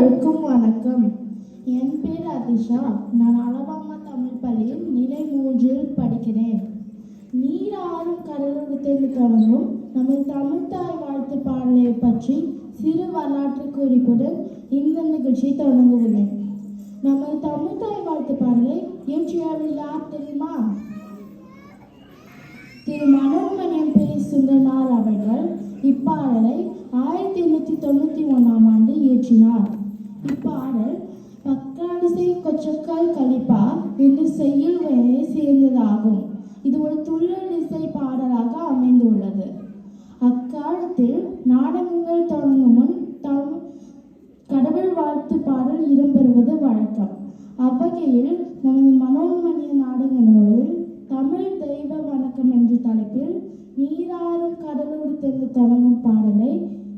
அனைவருக்கும் வணக்கம். என் பேர் அதிஷா. நான் அலபாமா தமிழ் பள்ளியில் நிலை 3 படிக்கிறேன். நீர் ஆறும் கடலோடு தேர்ந்து தொடங்கும் நமது தமிழ் தாய் வாழ்த்து பாடலை பற்றி சிறு வரலாற்று குறிப்புடன் இந்த நிகழ்ச்சியை தொடங்குகிறேன். நமது தமிழ் தாய் வாழ்த்து பாடலை இயற்றியவர் யார் தெரியுமா? திரு மனோன்மணியம் பெரிய சுந்தரனார் அவர்கள் இப்பாடலை 1891 ஆண்டு இயற்றினார். இப்பாடல் பக்காடிசை கொச்சக்கால் கலிப்பா என்று செய்யுள் வகையை சேர்ந்ததாகும். இது ஒரு துள்ளல் இசை பாடலாக அமைந்துள்ளது. அக்காலத்தில் நாடகங்கள் தொடங்கும் முன் கடவுள் வாழ்த்து பாடல் இடம்பெறுவது வழக்கம். அவ்வகையில் நமது மனோன்மணிய நாடக நூலில் தமிழ் தெய்வ வணக்கம் என்ற தலைப்பில் நீராறும் கடலோடு தேர்ந்து தொடங்கும் பாடலை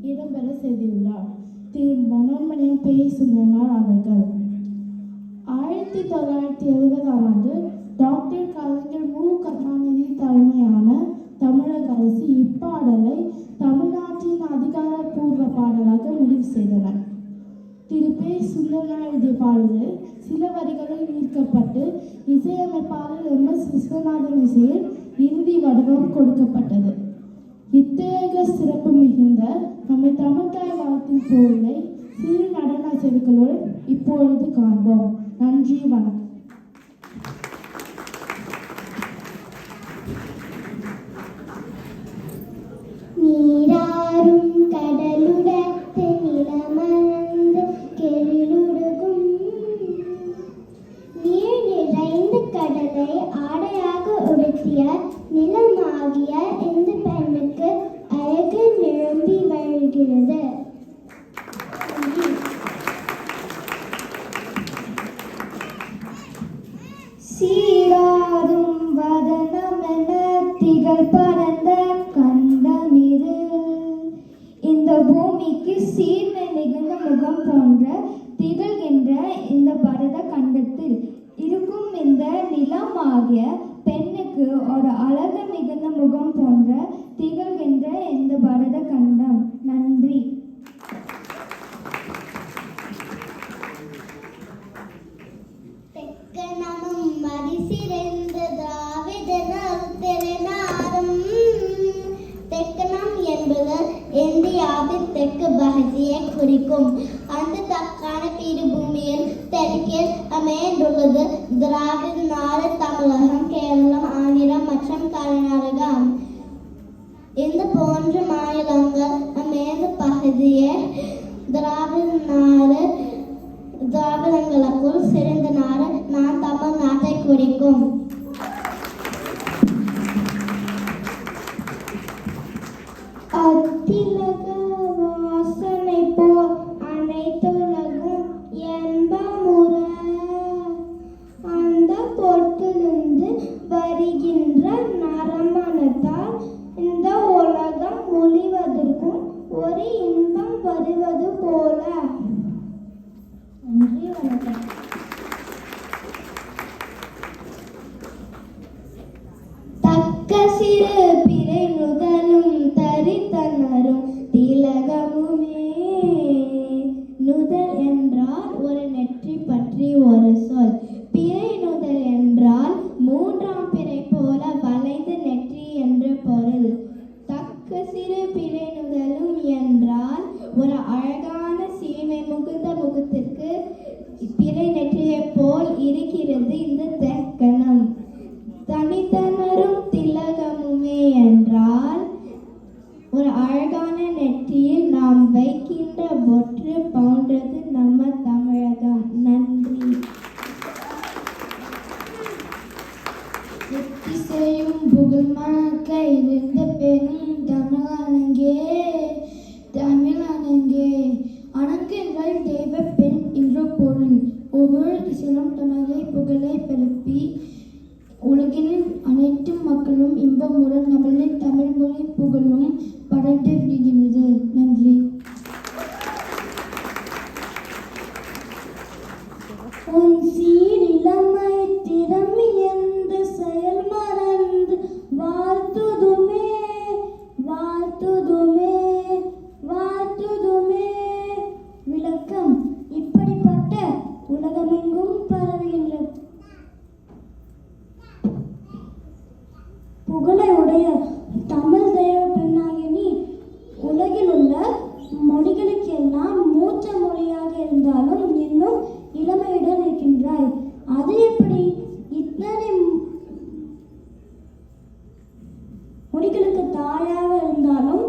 இடம்பெற செய்துள்ளார் திரு மனோன்மணியம் பெரிய சுந்தரனார் அவர்கள். 1970 ஆண்டு டாக்டர் கலைஞர் மு. கருணாநிதி தலைமையான தமிழக அரசு இப்பாடலை தமிழ்நாட்டின் அதிகாரப்பூர்வ பாடலாக முடிவு செய்தனர். திரு பே. சுந்தரனார் எழுதிய பாடலில் சில வரிகளில் ஈர்க்கப்பட்டு இசையமைப்பாளர் MS விஸ்வநாதன் இசையில் இறுதி வடிவம் கொடுக்கப்பட்டது. இத்தகைய சிறப்பு மிகுந்த நம்ம தமிழ்தாய் வாழ்த்தின் பொருளை சிறு நடன செவிகளோடு இப்பொழுது காண்போம். நன்றி, வணக்கம். நீராறும் கடலுடத்து நிலமணந்து கெழிலுருகும் நீர் நிறைந்த கடலை ஆடையாக உடுத்திய நிலமாகிய இந்த பெண்ணுக்கு அழகு நிரம்பி வருகிறது. சீராரும் வதனமென திகழ் பரந்த கண்டமிரு இந்த பூமிக்கு சீர்மை மிகுந்த முகம் போன்ற திகழ்கின்ற இந்த பரத கண்டத்தில் இருக்கும் இந்த நிலமாகிய பெண்ணுக்கு ஒரு அழகு மிகுந்த முகம் போன்ற திகழ்கின்ற இந்த பரத கண்டம். நன்றி. தெக்கனமும் மதிசிறந்த திராவிடர் திறனாரும். தெக்கனம் என்பது இந்தியாவின் தெற்கு பகுதியை குறிக்கும். அந்த தக்கான பீடபூமியில் தெற்கில் அமைந்துள்ளது திராவிட நாடு தமிழகம், கேரளம், ஆந்திரம் மற்றும் கர்நாடகம். இந்த போன்ற மாநிலங்கள் அமைந்த பகுதியை திராவிடங்களுக்குள் சிறந்த நாடு நான் தமிழ்நாட்டை குறிக்கும். அத்திலக வாசனை போல் அனைத்துலகும் என்பமுற அந்த பொட்டிலிருந்து வருகின்ற நரமணத்தால் இந்த உலகம் ஒளிவதற்கும் ஒரு இன்பம் வருவது போல. நன்றி, வணக்கம். தக்க சிறு பிறை நுதலும் தரித்தனரும் திலகமுமே. நுதல் என்றால் ஒரு நெற்றி பற்றி ஒரு சொல். பிறை நுதல் என்றால் 3ஆம் பிறை போல வளைந்து நெற்றி என்று பொருள். தக்க சிறு பிறை நுதலும் என்றால் ஒரு அழகான சீமை முகுந்த முகத்திற்கு பிறை நெற்றியை போல் இருக்கிறது இந்த தெக்கனம். தனித்தனரும் திலகமுமே என்றால் ஒரு அழகான நெற்றியில் நாம் வைக்கின்ற பொற்று போன்றது நம்ம தமிழகம். நன்றி. எத்திசையும் புகழ் மணக்க இருந்த பெரும் தமிழனங்கே தமிழனங்கே அணங்குங்கள் தெய்வ பெண் என்ற பொருள். ஒவ்வொரு திசையிலும் தனது புகழை பரப்பி உலகின் அனைத்து மக்களும் இன்பமுடன் நம்மளின் தமிழ் மொழி புகழும் படைத்து விடுகிறது. நன்றி. உன் சீரிழமை திறமை எந்த செயல் மறந்து வாழ்த்துதுமே வாழ்த்துதுமே வாழ்த்துதுமே. விளக்கம். இளமை உடைய தமிழ் தேவ பெண்ணாகிய நீ உலகில் உள்ள மொழிகளுக்கெல்லாம் மூத்த மொழியாக இருந்தாலும் இன்னும் இளமையுடன் இருக்கின்றாய். அது எப்படி? இத்தனை மொழிகளுக்கு தாயாக இருந்தாலும்